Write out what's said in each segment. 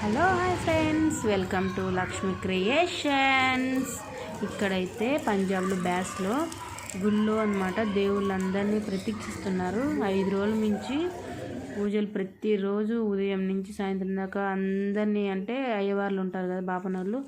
Hello hi friends, welcome to Lakshmi creations. ఇక్కడైతే పంజాబ్లో బ్యాస్లో గుళ్ళో అనమాట దేవుళ్ళందరినీ ప్రతీక్షిస్తున్నారు. 5 రోజుల నుంచి పూజలు ప్రతిరోజు ఉదయం నుంచి సాయంత్రం దాకా అందరినీ, అంటే అయ్యవార్లు ఉంటారు కదా బాపనోళ్ళు,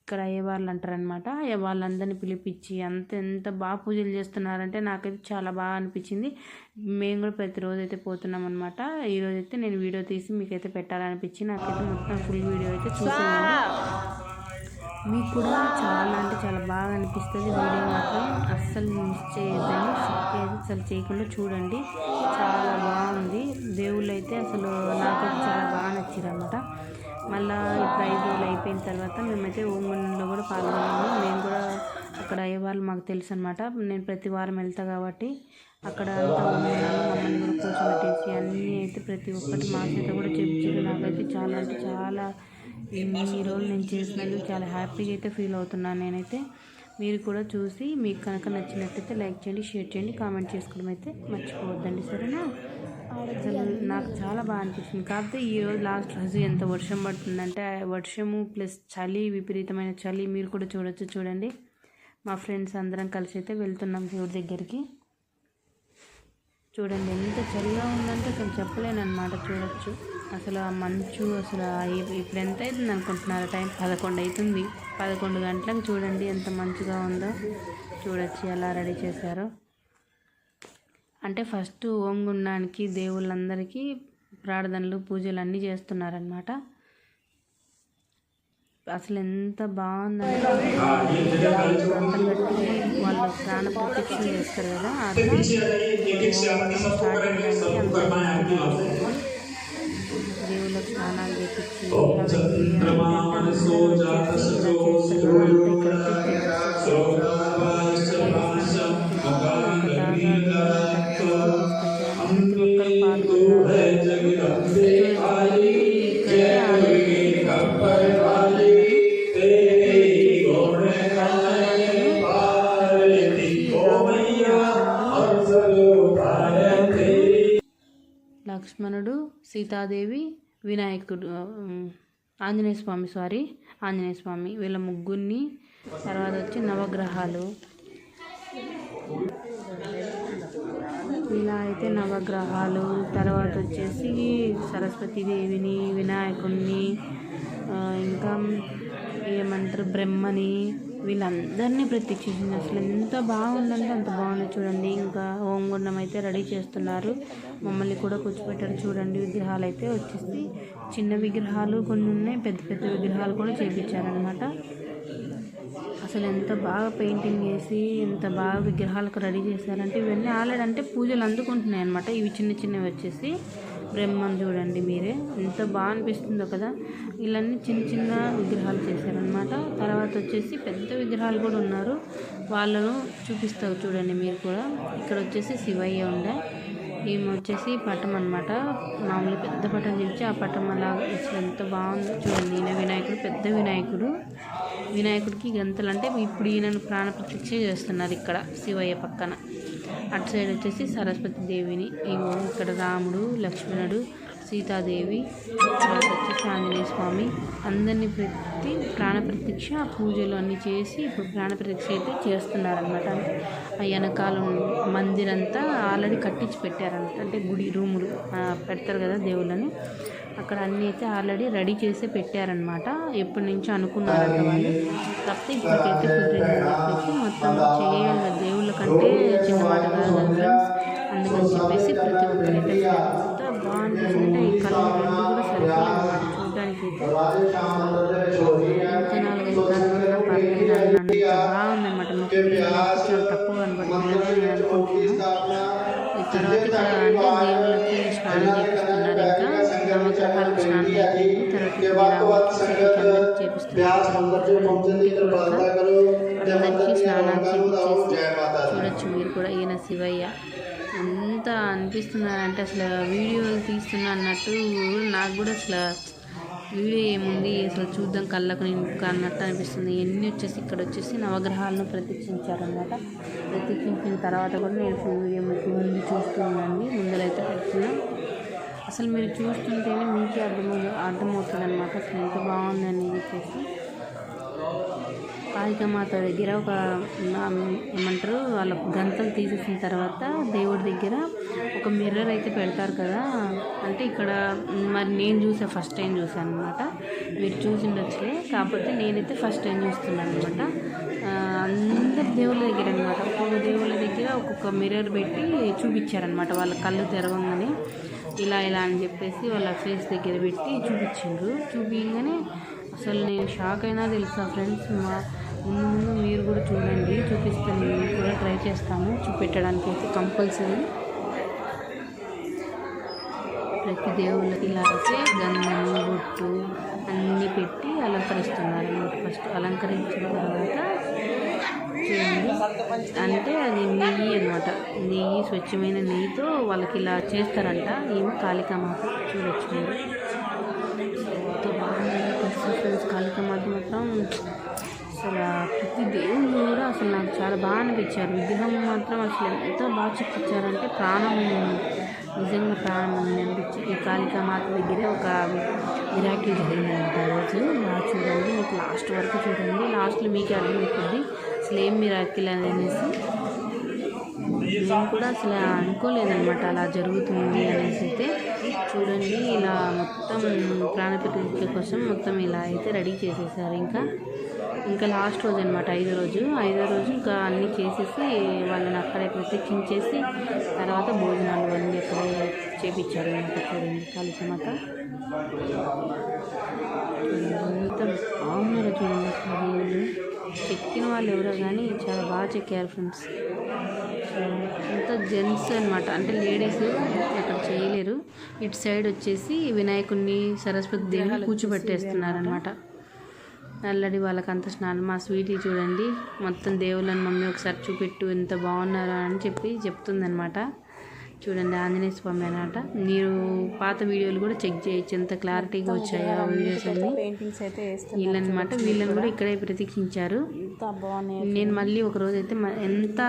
ఇక్కడ అయ్యవార్లు అంటారనమాట. వాళ్ళందరినీ పిలిపించి ఎంత బాగా పూజలు చేస్తున్నారంటే నాకైతే చాలా బాగా అనిపించింది. మేము కూడా ప్రతిరోజు అయితే పోతున్నాం అనమాట. ఈరోజు అయితే నేను వీడియో తీసి మీకైతే పెట్టాలనిపించి నాకైతే మొత్తం ఫుల్ వీడియో అయితే చూసాను. మీకు కూడా చాలా అంటే చాలా బాగా అనిపిస్తుంది. వీడియో మాత్రం అస్సలు మిస్ చేయొద్దండి, స్కిప్ అయితే అసలు చేయకుండా చూడండి. చాలా బాగుంది. దేవుళ్ళు అయితే అసలు నాకైతే చాలా బాగా నచ్చారు అనమాట. మళ్ళీ ఇప్పుడు 5 రోజులు అయిపోయిన తర్వాత మేమైతే ఓంగుండంలో కూడా పాల్గొన్నాము. నేను కూడా అక్కడ అయ్యేవాళ్ళు మాకు తెలుసు అనమాట. నేను ప్రతి వారం వెళ్తా కాబట్టి అక్కడ అంతా ఓంగుండాలో మమ్మల్ని కూడా కూర్చోబెట్టేసి అన్నీ అయితే ప్రతి ఒక్కటి మా చేత కూడా చెప్పించారు. నాకైతే చాలా అంటే చాలా ఈ రోజు నేను చేసినందుకు చాలా హ్యాపీగా అయితే ఫీల్ అవుతున్నాను నేనైతే. మీరు కూడా చూసి మీకు కనుక నచ్చినట్టయితే లైక్ చేయండి, షేర్ చేయండి, కామెంట్ చేసుకోవడం అయితే మర్చిపోవద్దండి, సరేనా? అసలు నాకు చాలా బాగా అనిపించింది. కాకపోతే ఈరోజు లాస్ట్ రోజు ఎంత వర్షం పడుతుందంటే వర్షము ప్లస్ చలి, విపరీతమైన చలి. మీరు కూడా చూడొచ్చు, చూడండి. మా ఫ్రెండ్స్ అందరం కలిసి అయితే వెళ్తున్నాం దేవుడి దగ్గరికి. చూడండి ఎంత చలిగా ఉందంటే అసలు చెప్పలేనమాట. చూడొచ్చు అసలు ఆ మంచు. అసలు ఇప్పుడు ఎంత అవుతుంది అనుకుంటున్నారు? టైం 11 అవుతుంది. 11 గంటలకు చూడండి ఎంత మంచిగా ఉందో. చూడొచ్చు ఎలా రెడీ చేశారో. అంటే ఫస్ట్ ఓంగుండానికి దేవుళ్ళందరికీ ప్రార్థనలు పూజలు అన్నీ చేస్తున్నారనమాట. అసలు ఎంత బాగుందంటే గంటలు కట్టి వాళ్ళు ప్రాణ ప్రత్యక్ష చేస్తారు కదా, అట్లా స్టార్ట్ అయ్యడానికి దేవుళ్ళకి స్నానాలు చేపించి లక్ష్మణుడు, సీతాదేవి, వినాయకుడు, ఆంజనేయ స్వామి వీళ్ళ ముగ్గురిని, తర్వాత వచ్చి నవగ్రహాలు, ఇలా అయితే నవగ్రహాలు, తర్వాత వచ్చేసి సరస్వతీదేవిని, వినాయకుడిని, ఇంకా ఏమంటారు బ్రహ్మని, వీళ్ళందరినీ ప్రత్యక్షించింది. అసలు ఎంత బాగుందంటే అంత బాగుంది. చూడండి ఇంకా ఓంగుండం అయితే రెడీ చేస్తున్నారు. మమ్మల్ని కూడా కూర్చోబెట్టారు. చూడండి విగ్రహాలు అయితే వచ్చేసి చిన్న విగ్రహాలు కొన్ని ఉన్నాయి, పెద్ద విగ్రహాలు కూడా చేయించారనమాట. అసలు ఎంత బాగా పెయింటింగ్ చేసి ఎంత బాగా విగ్రహాలకు రెడీ చేశారంటే ఇవన్నీ ఆల్రెడీ అంటే పూజలు అందుకుంటున్నాయి అనమాట. ఇవి చిన్నవి వచ్చేసి బ్రహ్మం. చూడండి మీరే ఎంత బాగా అనిపిస్తుందో కదా. వీళ్ళన్నీ చిన్న విగ్రహాలు చేశారనమాట. తర్వాత వచ్చేసి పెద్ద విగ్రహాలు కూడా ఉన్నారు, వాళ్ళను చూపిస్తారు చూడండి మీరు కూడా. ఇక్కడ వచ్చేసి శివయ్య ఉండే, ఈమె వచ్చేసి పటం అనమాట. మామూలు పెద్ద పటం చేసి ఆ పటం అలా అసలు ఎంత బాగుందో చూడండి. ఈయన వినాయకుడు, పెద్ద వినాయకుడికి గంతలు అంటే ఇప్పుడు ఈయనను ప్రాణ ప్రతిష్ఠ చేస్తున్నారు ఇక్కడ శివయ్య పక్కన. అటు సైడ్ వచ్చేసి సరస్వతి దేవిని, ఇక్కడ రాముడు, లక్ష్మణుడు, సీతాదేవి, తర్వాత వచ్చేసి ఆంజనేయ స్వామి అందరినీ పెట్టి ప్రాణ ప్రతిష్ఠ పూజలు అన్నీ చేసి ఇప్పుడు ప్రాణ ప్రతిష్ఠ అయితే చేస్తున్నారనమాట. అంటే ఆ వెనకాల మందిరంతా ఆల్రెడీ కట్టించి పెట్టారనమాట. అంటే గుడి రూములు పెడతారు కదా దేవుళ్ళని, అక్కడ అన్నీ అయితే ఆల్రెడీ రెడీ చేసి పెట్టారనమాట. ఎప్పటి నుంచో అనుకున్నారంట వాళ్ళు, కాకపోతే ఇప్పటికైతే కుదిరిందని చెప్పేసి మొత్తం చేయాలి. దేవుళ్ళ కంటే చిన్నమాట కాదు కదా ఫ్రెండ్స్, అందుకని చెప్పేసి ప్రతి ఒక్కరైతే ఎంత బాగుంటుందంటే ఈ కళ్ళు రెండు కూడా సరిపోయాలన్నమాట చూడడానికి. అయితే ఇంకా 4-5 కళ్ళు పర్లేదు అన్నంత బాగుందన్నమాట. చాలా తక్కువ కనబడుతుంది నేను అనుకుంటున్నాను. తర్వాత ఇక్కడ అంటే దేవుళ్ళకి స్నానం చేపిస్తున్నారు. ఇంకా నవగ్రహాలకు స్నానం అయిపోయింది. తర్వాత అందరికి చేపిస్తున్నారు. అందరికీ స్నానాలు చేపించేసి చూడొచ్చు మీరు కూడా. ఈయన శివయ్య ఎంత అనిపిస్తున్నారంటే అసలు వీడియోలు తీస్తున్నా అన్నట్టు నాకు కూడా అసలు వీడియో ఏముంది అసలు చూద్దాం కళ్ళకు ఇంకా అన్నట్టు అనిపిస్తుంది. ఎన్ని వచ్చేసి ఇక్కడ వచ్చేసి నవగ్రహాలను ప్రతిష్ఠించారనమాట. ప్రతిష్ఠించిన తర్వాత కూడా నేను ఫుల్ వీడియో ముందు చూస్తూ ఉండండి. ముందరైతే పెడుతున్నా. అసలు మీరు చూస్తుంటేనే మీకే అర్థమవుతుంది అనమాట అసలు ఎంత బాగుందని చెప్పేసి. కాళికామాత దగ్గర ఒక ఏమంటారు వాళ్ళ గంతలు తీసేసిన తర్వాత దేవుడి దగ్గర ఒక మిర్రర్ అయితే పెడతారు కదా. అంటే ఇక్కడ మరి నేను ఫస్ట్ టైం చూసాను అనమాట. మీరు చూసిండొచ్చులే, కాకపోతే నేనైతే ఫస్ట్ టైం చూస్తున్నాను అనమాట. అందరి దేవుళ్ళ దగ్గర అనమాట, ఒక్కొక్క దేవుళ్ళ దగ్గర ఒక్కొక్క మిర్రర్ పెట్టి చూపించారనమాట. వాళ్ళ కళ్ళు తెరవంగానే ఇలా ఇలా అని చెప్పేసి వాళ్ళ ఫేస్ దగ్గర పెట్టి చూపించగానే అసలు నేను షాక్ అయినా తెలుసా ఫ్రెండ్స్. ముందు మీరు కూడా చూడండి, చూపిస్తాను. మేము కూడా ట్రై చేస్తాము చూపెట్టడానికి అయితే కంపల్సరీ. ప్రతి దేవుళ్ళకి ఇలా అయితే గంధము బొట్టు అన్నీ పెట్టి అలంకరిస్తున్నారు అన్నమాట. ఫస్ట్ అలంకరించిన తర్వాత చూడండి, అంటే అది నెయ్యి అనమాట. నెయ్యి, స్వచ్ఛమైన నెయ్యితో వాళ్ళకి ఇలా చేస్తారంట. ఏమో కాళికామాత చూడొచ్చు మీరు. ఎంతో బాగా ఫ్రెండ్స్ కాళికామాత మాత్రం అసలు ప్రతి దేవుళ్ళు కూడా అసలు నాకు చాలా బాగా అనిపించారు. విగ్రహం మాత్రం అసలు ఎంతో బాగా చూపించారంటే ప్రాణం, నిజంగా ప్రాణం అనిపించింది. ఈ కాళికామాత దగ్గర ఒక మిరాకిల్ జరిగిందంట రోజు. బాగా చూడండి, మీకు లాస్ట్ వరకు చూడండి, లాస్ట్లో మీకే అర్థమవుతుంది అసలు ఏం మిరాకిల్ అనేసి. నేను కూడా అసలు అనుకోలేదన్నమాట అలా జరుగుతుంది అనేసి. అయితే చూడండి, ఇలా మొత్తం ప్రాణప్రతిష్ఠ కోసం మొత్తం ఇలా అయితే రెడీ చేసేసారు. ఇంకా లాస్ట్ రోజు అనమాట, ఐదో రోజు ఇంకా అన్నీ చేసేసి వాళ్ళని అక్కడే ప్రత్యక్షించేసి తర్వాత భోజనాలు అన్నీ అక్కడే చేపించారు అనమాట. చూడండి కాళికామాత ఎంత బాగున్నారో చూడండి. అసలు దేవుళ్ళు చెక్కిన వాళ్ళు ఎవరో కానీ చాలా బాగా చెక్కారు ఫ్రెండ్స్. అంతా జెంట్స్ అనమాట, అంటే లేడీస్ అక్కడ చేయలేరు. ఇటు సైడ్ వచ్చేసి వినాయకుడిని, సరస్వతి దేవిని కూర్చోబెట్టేస్తున్నారనమాట. ఆల్రెడీ వాళ్ళకి అంత స్నానం. మా స్వీటీ చూడండి, మొత్తం దేవుళ్ళని మమ్మీ ఒకసారి చూపెట్టు ఎంత బాగున్నారో అని చెప్తుందనమాట. చూడండి, ఆంజనేయ స్వామి అనమాట. మీరు పాత వీడియోలు కూడా చెక్ చేయొచ్చు ఎంత క్లారిటీగా వచ్చాయో ఆ వీడియోస్ అన్ని. వీళ్ళనమాట, వీళ్ళని కూడా ఇక్కడే ప్రతీక్షించారు. నేను మళ్ళీ ఒకరోజు అయితే ఎంత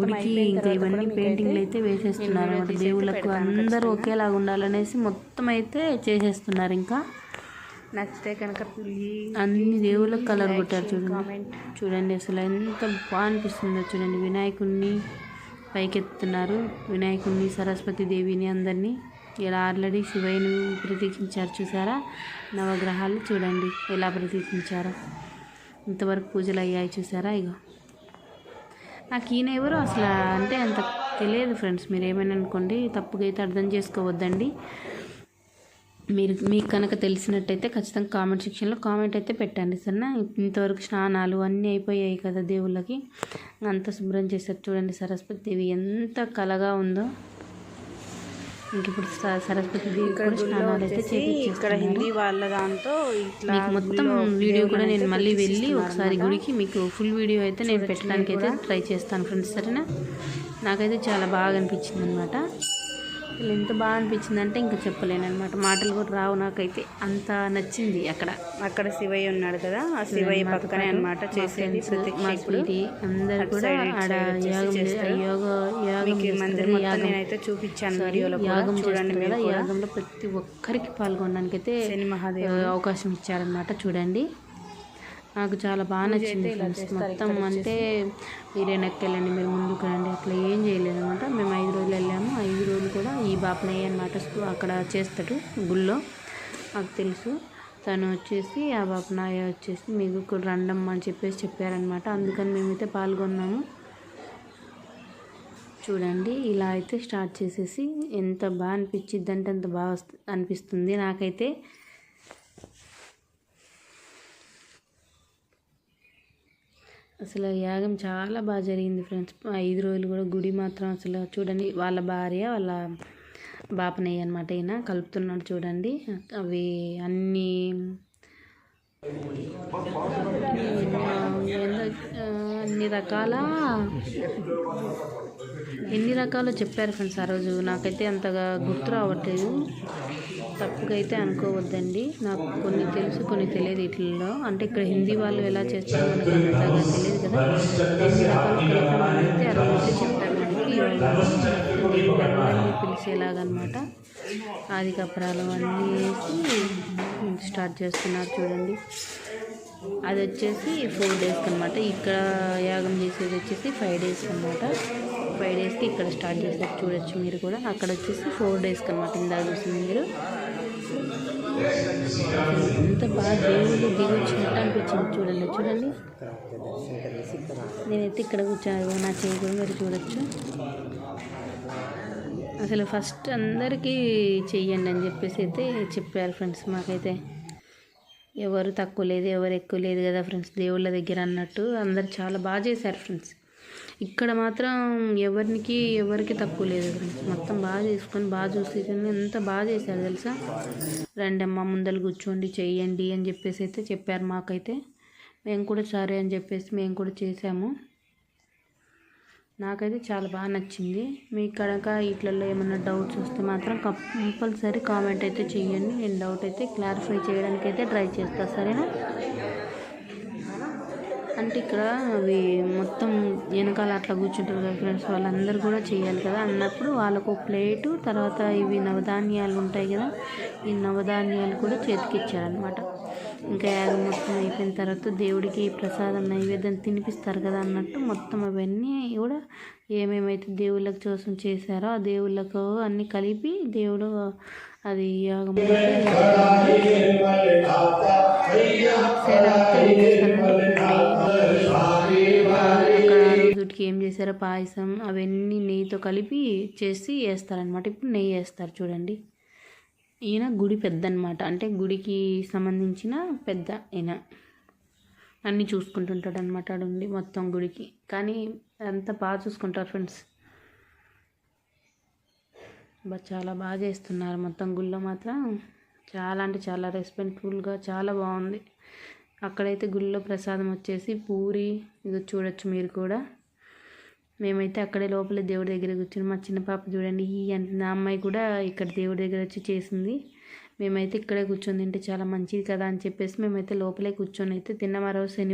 గుడికి ఇంకా ఇవన్నీ పెయింటింగ్లు అయితే వేసేస్తున్నారు అనమాట. దేవుళ్ళకు అందరూ ఒకేలాగా ఉండాలనేసి మొత్తం అయితే చేసేస్తున్నారు. ఇంకా నచ్చితే కనుక అన్ని దేవుళ్ళకి కలర్ కొట్టారు. చూడండి అసలు ఎంత బాగా అనిపిస్తుందో చూడండి. వినాయకుడిని పైకెత్తుతున్నారు, వినాయకుడిని, సరస్వతి దేవిని అందరినీ. ఇలా ఆల్రెడీ శివయ్యను ప్రతీక్షించారు చూసారా. నవగ్రహాలు చూడండి ఎలా ప్రతీక్షించారో. ఇంతవరకు పూజలు అయ్యాయి చూసారా. ఇగో నాకు ఈయన ఎవరు అసలు అంటే అంత తెలియదు ఫ్రెండ్స్. మీరు ఏమైనా అనుకోండి, తప్పుగా అయితే అర్థం చేసుకోవద్దండి. మీకు కనుక తెలిసినట్టయితే ఖచ్చితంగా కామెంట్ సెక్షన్లో కామెంట్ అయితే పెట్టండి సరేనా. ఇంతవరకు స్నానాలు అన్నీ అయిపోయాయి కదా దేవుళ్ళకి, అంతా శుభ్రం చేశారు. చూడండి సరస్వతి దేవి ఎంత కలగా ఉందో. ఇంక ఇప్పుడు సరస్వతి దేవి కూడా స్నానాలు అయితే చేయించేస్తారు. హిందీ వాళ్ళ దాంతో మీకు మొత్తం వీడియో కూడా నేను మళ్ళీ వెళ్ళి ఒకసారి గుడికి మీకు ఫుల్ వీడియో అయితే నేను పెట్టడానికి అయితే ట్రై చేస్తాను ఫ్రెండ్స్ సరేనా. నాకైతే చాలా బాగా అనిపించింది అనమాట. ఎంత బాగా అనిపించింది అంటే ఇంకా చెప్పలేను అనమాట, మాటలు కూడా రావు నాకైతే. అంత నచ్చింది. అక్కడ శివయ్య ఉన్నాడు కదా, ఆ శివయ్య పక్కనే అనమాట చేసేది ప్రతిక్షేపుడు. అందరు కూడా ఆడ నేనైతే చూపించాను వీడియోలో. యాగం చూడండి కదా, యాగంలో ప్రతి ఒక్కరికి పాల్గొనడానికి అయితే అవకాశం ఇచ్చారనమాట. చూడండి నాకు చాలా బాగా నచ్చింది ఫ్రెండ్స్. మొత్తం అంటే మీరే వెళ్ళండి, మీరు ముందుకు రండి, అట్లా ఏం చేయలేదు అనమాట. మేము 5 రోజులు వెళ్ళాము. 5 రోజులు కూడా ఈ బాపనయ్య అనమాట అక్కడ చేస్తాడు గుళ్ళో, నాకు తెలుసు. తను వచ్చేసి ఆ బాపనయ్య వచ్చేసి మీకు కూడా రండమ్మ అని చెప్పారనమాట. అందుకని మేమైతే పాల్గొన్నాము. చూడండి ఇలా అయితే స్టార్ట్ చేసేసి ఎంత బాగా అనిపించిద్ది అంటే అంత బాగా అనిపిస్తుంది నాకైతే. అసలు యాగం చాలా బాగా జరిగింది ఫ్రెండ్స్. 5 రోజులు కూడా గుడి మాత్రం అసలు చూడండి, వాళ్ళ భార్య వాళ్ళ బాపనయ్య అనమాట ఈయన కలుపుతున్నాడు చూడండి. అవి అన్నీ ఎన్ని రకాలు చెప్పారు ఫ్రెండ్స్ ఆ రోజు. నాకైతే అంతగా గుర్తు రావట్లేదు, తప్పుగా అయితే అనుకోవద్దండి. నాకు కొన్ని తెలుసు కొన్ని తెలియదు వీటిల్లో. అంటే ఇక్కడ హిందీ వాళ్ళు ఎలా చేస్తారో మనకు అంతగా తెలియదు కదా. ఎన్ని రకాల కార్యక్రమాలు అయితే ఆ రోజు చెప్పారు మనకి. దేవుళ్ళందరినీ పిలిచేలాగనమాట. ఆది కప్పరాలు అన్నీ వేసి స్టార్ట్ చేస్తున్నారు చూడండి. అది వచ్చేసి 4 డేస్కి అనమాట. ఇక్కడ యాగం చేసేది వచ్చేసి 5 డేస్కి అనమాట. 5 డేస్కి ఇక్కడ స్టార్ట్ చేసేది చూడొచ్చు మీరు కూడా. అక్కడ వచ్చేసి 4 డేస్కి అనమాట. ఇందాక చూసింది మీరు. ఎంత బాగా దేవుడు దిగి వచ్చినట్టు అనిపించింది చూడండి. చూడండి నేనైతే ఇక్కడ కూర్చోను, నా చేయి కూడా మీరు చూడొచ్చు. అసలు ఫస్ట్ అందరికీ చెయ్యండి అని చెప్పేసి అయితే చెప్పారు ఫ్రెండ్స్. మాకైతే ఎవరు తక్కువ లేదు, ఎవరు ఎక్కువ లేదు కదా ఫ్రెండ్స్ దేవుళ్ళ దగ్గర అన్నట్టు అందరు చాలా బాగా చేశారు ఫ్రెండ్స్. ఇక్కడ మాత్రం ఎవరికి తక్కువ లేదు ఫ్రెండ్స్. మొత్తం బాగా చేసుకొని బాగా చూసి ఎంత బాగా చేశారు తెలుసా. రండి అమ్మ ముందలు కూర్చోండి చెయ్యండి అని చెప్పేసి అయితే చెప్పారు మాకైతే. మేము కూడా సరే అని చెప్పేసి మేము కూడా చేసాము. నాకైతే చాలా బాగా నచ్చింది. మీకు కనుక వీటిల్లో ఏమన్నా డౌట్స్ వస్తే మాత్రం కంపల్సరీ కామెంట్ అయితే చేయండి. నేను డౌట్ అయితే క్లారిఫై చేయడానికి అయితే ట్రై చేస్తాను, సరేనా. అంటే ఇక్కడ అవి మొత్తం వెనకాల అట్లా కూర్చుంటారు కదా ఫ్రెండ్స్, వాళ్ళందరూ కూడా చేయాలి కదా అన్నప్పుడు వాళ్ళకు ప్లేటు, తర్వాత ఇవి నవధాన్యాలు ఉంటాయి కదా, ఈ నవధాన్యాలు కూడా చేతికిచ్చారనమాట. ఇంకా యాగం మొత్తం అయిపోయిన తర్వాత దేవుడికి ప్రసాదం నైవేద్యం తినిపిస్తారు కదా అన్నట్టు మొత్తం అవన్నీ కూడా ఏమేమైతే దేవుళ్ళకి కోసం చేశారో ఆ దేవుళ్ళకు అన్నీ కలిపి దేవుడు అది యాగం రోజుకి ఏం చేశారో పాయసం అవన్నీ నెయ్యితో కలిపి చేసి వేస్తారనమాట. ఇప్పుడు నెయ్యి వేస్తారు చూడండి. ఈయన గుడి పెద్ద అనమాట, అంటే గుడికి సంబంధించిన పెద్ద ఈయన అన్నీ చూసుకుంటుంటాడు అనమాట. ఉండి మొత్తం గుడికి కానీ అంతా బాగా చూసుకుంటారు ఫ్రెండ్స్. చాలా బాగా చేస్తున్నారు మొత్తం గుళ్ళో మాత్రం. చాలా అంటే చాలా రెస్పెక్ట్ఫుల్గా చాలా బాగుంది. అక్కడైతే గుళ్ళో ప్రసాదం వచ్చేసి పూరి, ఇది చూడొచ్చు మీరు కూడా. మేమైతే అక్కడే లోపలే దేవుడి దగ్గర కూర్చుని మా చిన్న పాప చూడండి అంటే నా అమ్మాయి కూడా ఇక్కడ దేవుడి దగ్గర వచ్చి చేసింది. మేమైతే ఇక్కడే కూర్చొని తింటే చాలా మంచిది కదా అని చెప్పేసి మేమైతే లోపలే కూర్చొని అయితే తిన్నాం. ఆ రోజు శనివారం